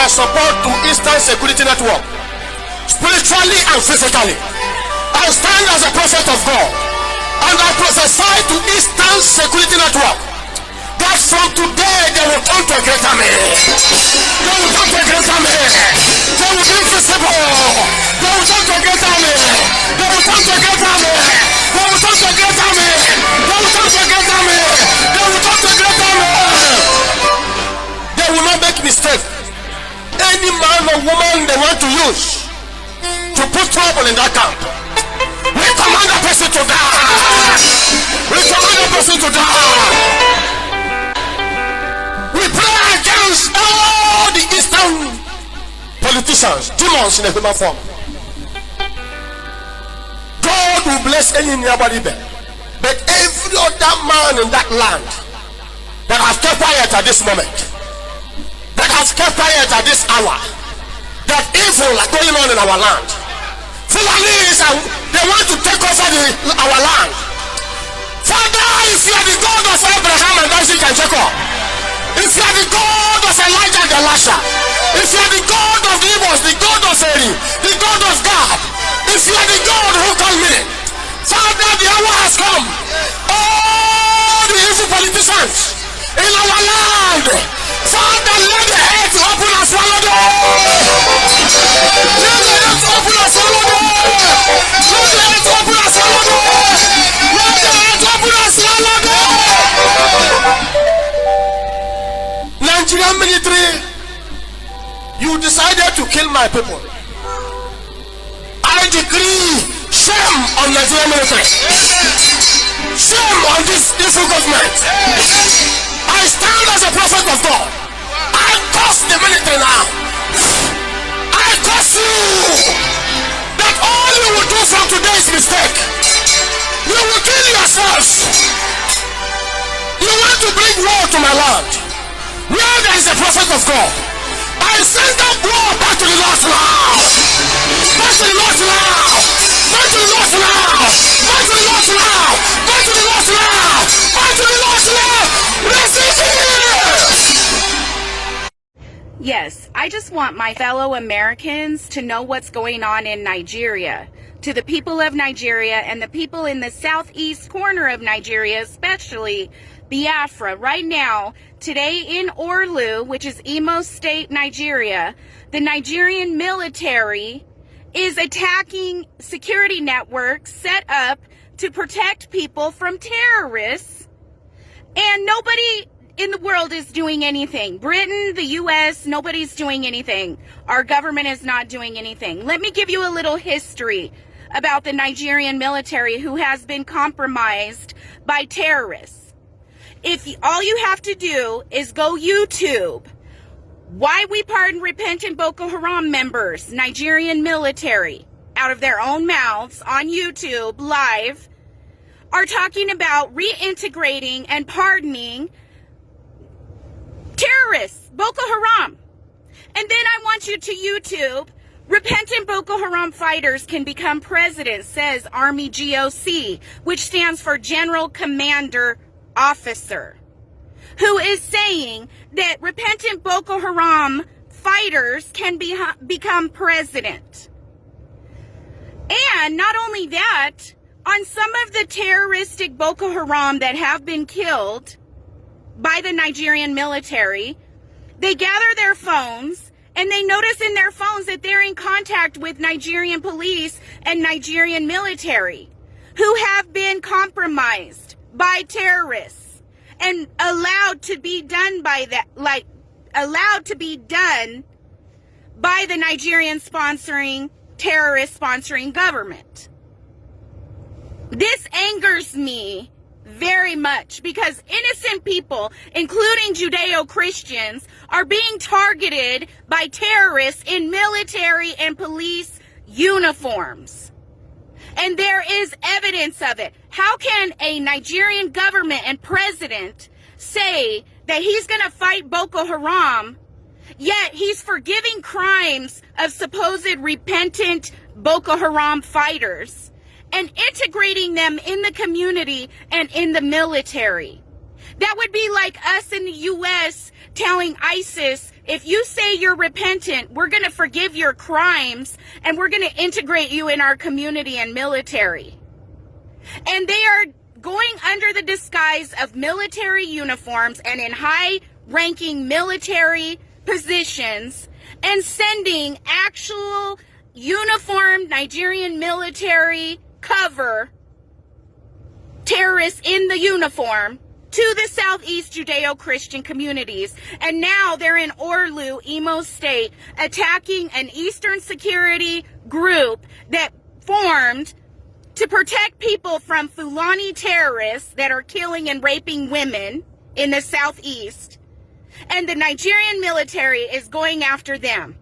my support to Eastern Security Network, spiritually and physically. I stand as a prophet of God, and I prophesy to Eastern Security Network that from today they will turn to a greater man. They will turn to a greater man. They will be visible. They will turn to a greater man. They will turn to a greater man. They will turn to a greater man. They will turn to a greater man. They will turn to a greater man. They will not make mistake. Any man or woman they want to use to put trouble in that camp, we command the person to die. We command the person to die. We pray against all the Eastern politicians, demons in a human form. God will bless any nearby there, but every other man in that land that has kept quiet at this moment, that has kept quiet at this hour, that evil are going on in our land. Fulanis, they want to take over our land. Father, if you are the God of Abraham and Isaac and Jacob, if you are the God of Elijah and Elisha, if you are the God of the Amos, the God of Eri, the God of God, if you are the God who called me, Father, the hour has come. All the evil politicians in our land, Father, let the earth open and swallow them. Let the earth open and swallow them. Let the earth open and swallow them. Let the earth open and swallow them. Nigerian military, you decided to kill my people. I decree shame on Nigerian military. Shame on this evil government. I stand as a prophet of God. I curse the military now. I curse you that all you will do from today is mistake. You will kill yourselves. You want to bring war to my land where there is a prophet of God. I send that war back to the Lord now. Back to the Lord now. Back to the Lord now. Back to the Lord now. Back to the Lord now. Back to the Lord now. Receive it. Yes, I just want my fellow Americans to know what's going on in Nigeria. To the people of Nigeria and the people in the southeast corner of Nigeria, especially Biafra. Right now, today in Orlu, which is Imo State, Nigeria, the Nigerian military is attacking security networks set up to protect people from terrorists, and nobody in the world is doing anything. Britain, the US, nobody's doing anything. Our government is not doing anything. Let me give you a little history about the Nigerian military who has been compromised by terrorists. If all you have to do is go YouTube, why we pardon repentant Boko Haram members, Nigerian military, out of their own mouths on YouTube live, are talking about reintegrating and pardoning terrorists, Boko Haram. And then I want you to YouTube, repentant Boko Haram fighters can become president, says Army GOC, which stands for General Commander Officer, who is saying that repentant Boko Haram fighters can become president. And not only that, on some of the terroristic Boko Haram that have been killed by the Nigerian military, they gather their phones and they notice in their phones that they're in contact with Nigerian police and Nigerian military who have been compromised by terrorists and allowed to be done by the Nigerian terrorist sponsoring government. This angers me very much because innocent people, including Judeo-Christians, are being targeted by terrorists in military and police uniforms. And there is evidence of it. How can a Nigerian government and president say that he's going to fight Boko Haram, yet he's forgiving crimes of supposed repentant Boko Haram fighters and integrating them in the community and in the military? That would be like us in the U.S. telling ISIS, If you say you're repentant, we're going to forgive your crimes and we're going to integrate you in our community and military. And they are going under the disguise of military uniforms and in high-ranking military positions and sending actual uniformed Nigerian military cover terrorists in the uniform to the Southeast Judeo-Christian communities. And now they're in Orlu, Imo State, attacking an Eastern security group that formed to protect people from Fulani terrorists that are killing and raping women in the Southeast. And the Nigerian military is going after them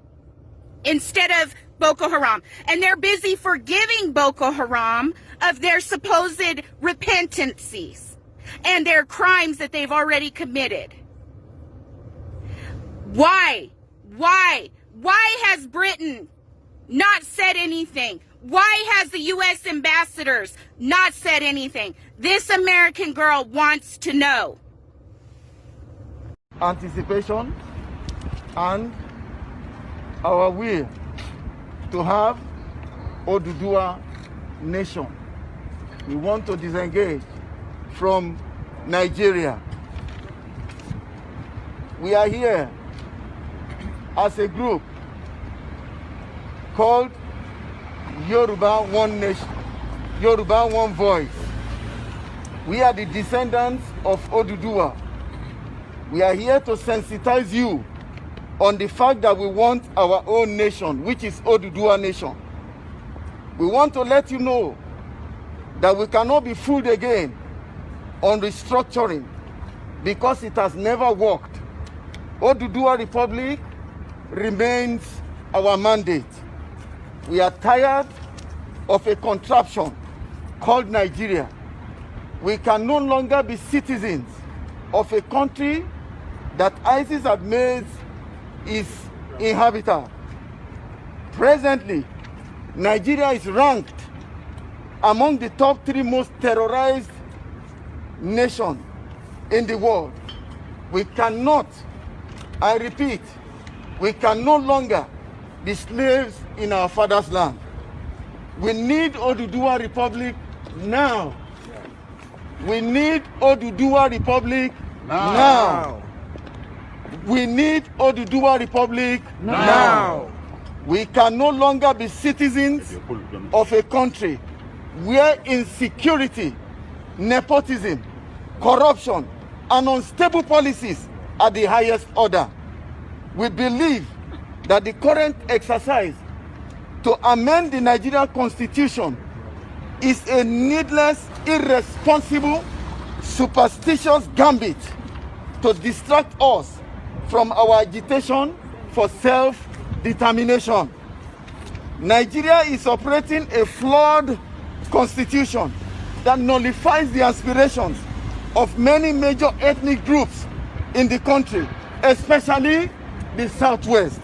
instead of Boko Haram. And they're busy forgiving Boko Haram of their supposed repentancies and their crimes that they've already committed. Why? Why has Britain not said anything? Why has the U.S. ambassadors not said anything? This American girl wants to know. Anticipation and our will to have Oduduwa nation. We want to disengage from Nigeria. We are here as a group called Yoruba One Nation, Yoruba One Voice. We are the descendants of Oduduwa. We are here to sensitize you on the fact that we want our own nation, which is Oduduwa nation. We want to let you know that we cannot be fooled again on restructuring because it has never worked. Oduduwa Republic remains our mandate. We are tired of a contraption called Nigeria. We can no longer be citizens of a country that ISIS has made its inhabitant. Presently, Nigeria is ranked among the top 3 most terrorized nations in the world. We cannot, I repeat, we can no longer be slaves in our father's land. We need Oduduwa Republic now. We need Oduduwa Republic now. We need Oduduwa Republic now. We can no longer be citizens of a country where insecurity, nepotism, corruption, and unstable policies are the highest order. We believe that the current exercise to amend the Nigerian Constitution is a needless, irresponsible, superstitious gambit to distract us from our agitation for self-determination. Nigeria is operating a flawed constitution that nullifies the aspirations of many major ethnic groups in the country, especially the Southwest.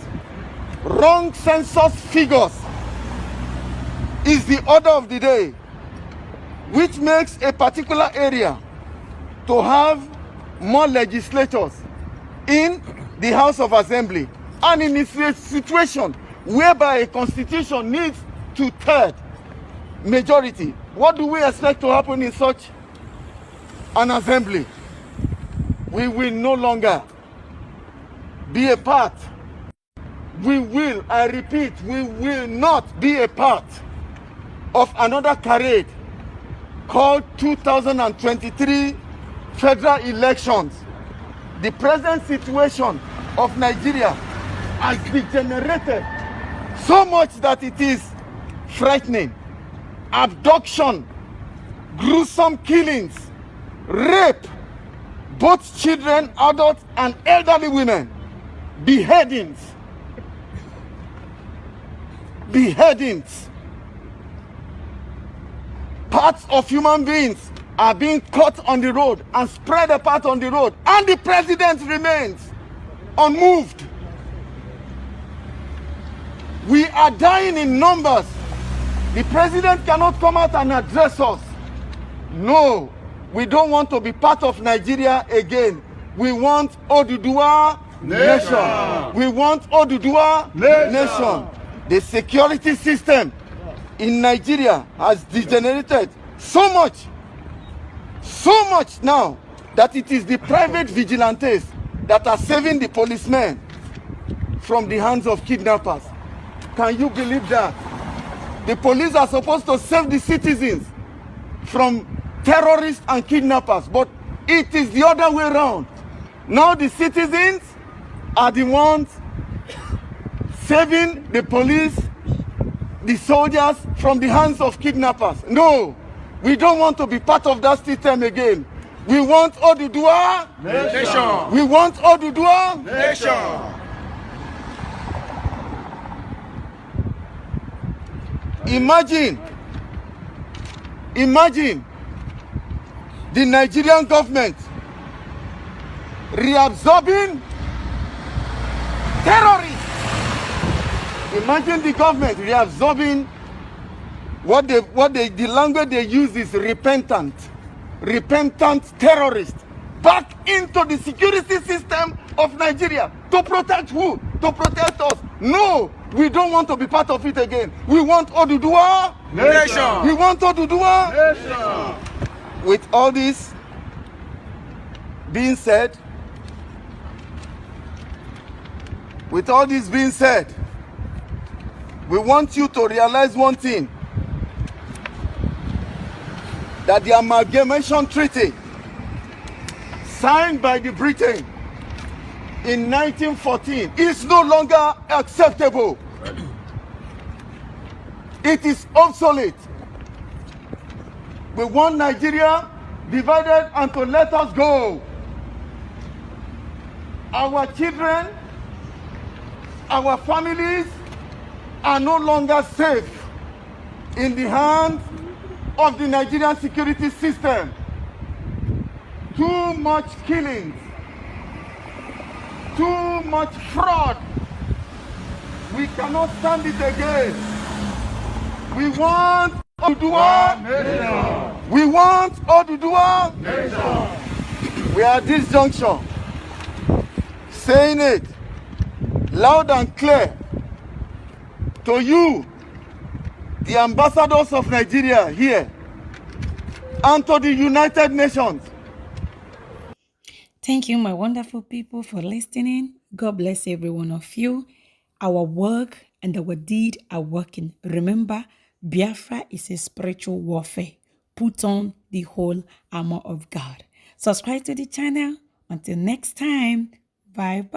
Wrong census figures is the order of the day, which makes a particular area to have more legislators in the House of Assembly, and in a situation whereby a constitution needs 2/3 majority. What do we expect to happen in such an assembly? We will no longer be a part. We will, I repeat, we will not be a part of another charade called 2023 federal elections. The present situation of Nigeria has degenerated so much that it is frightening. Abduction, gruesome killings, rape, both children, adults, and elderly women, beheadings, parts of human beings are being cut on the road and spread apart on the road, and the president remains unmoved. We are dying in numbers. The president cannot come out and address us. No, we don't want to be part of Nigeria again. We want Oduduwa nation. We want Oduduwa nation. The security system in Nigeria has degenerated so much now that it is the private vigilantes that are saving the policemen from the hands of kidnappers. Can you believe that? The police are supposed to save the citizens from terrorists and kidnappers, but it is the other way around. Now the citizens are the ones saving the police, the soldiers from the hands of kidnappers. No, we don't want to be part of that system again. We want Oduduwa nation. We want Oduduwa nation. Imagine the Nigerian government reabsorbing terrorists. Imagine the government reabsorbing the language they use is repentant terrorists back into the security system of Nigeria. To protect who? To protect us. No, we don't want to be part of it again. We want Oduduwa nation. We want Oduduwa nation. With all this being said, we want you to realize one thing, that the amalgamation treaty signed by the Britain in 1914 is no longer acceptable. It is obsolete. We want Nigeria divided and to let us go. Our children, our families are no longer safe in the hands of the Nigerian security system. Too much killings, too much fraud. We cannot stand it again. We want Oduduwa nation. We want Oduduwa nation. We are at this junction saying it loud and clear to you, the ambassadors of Nigeria here, and to the United Nations. Thank you, my wonderful people, for listening. God bless every one of you. Our work and our deed are working. Remember, Biafra is a spiritual warfare. Put on the whole armor of God. Subscribe to the channel. Until next time, bye-bye.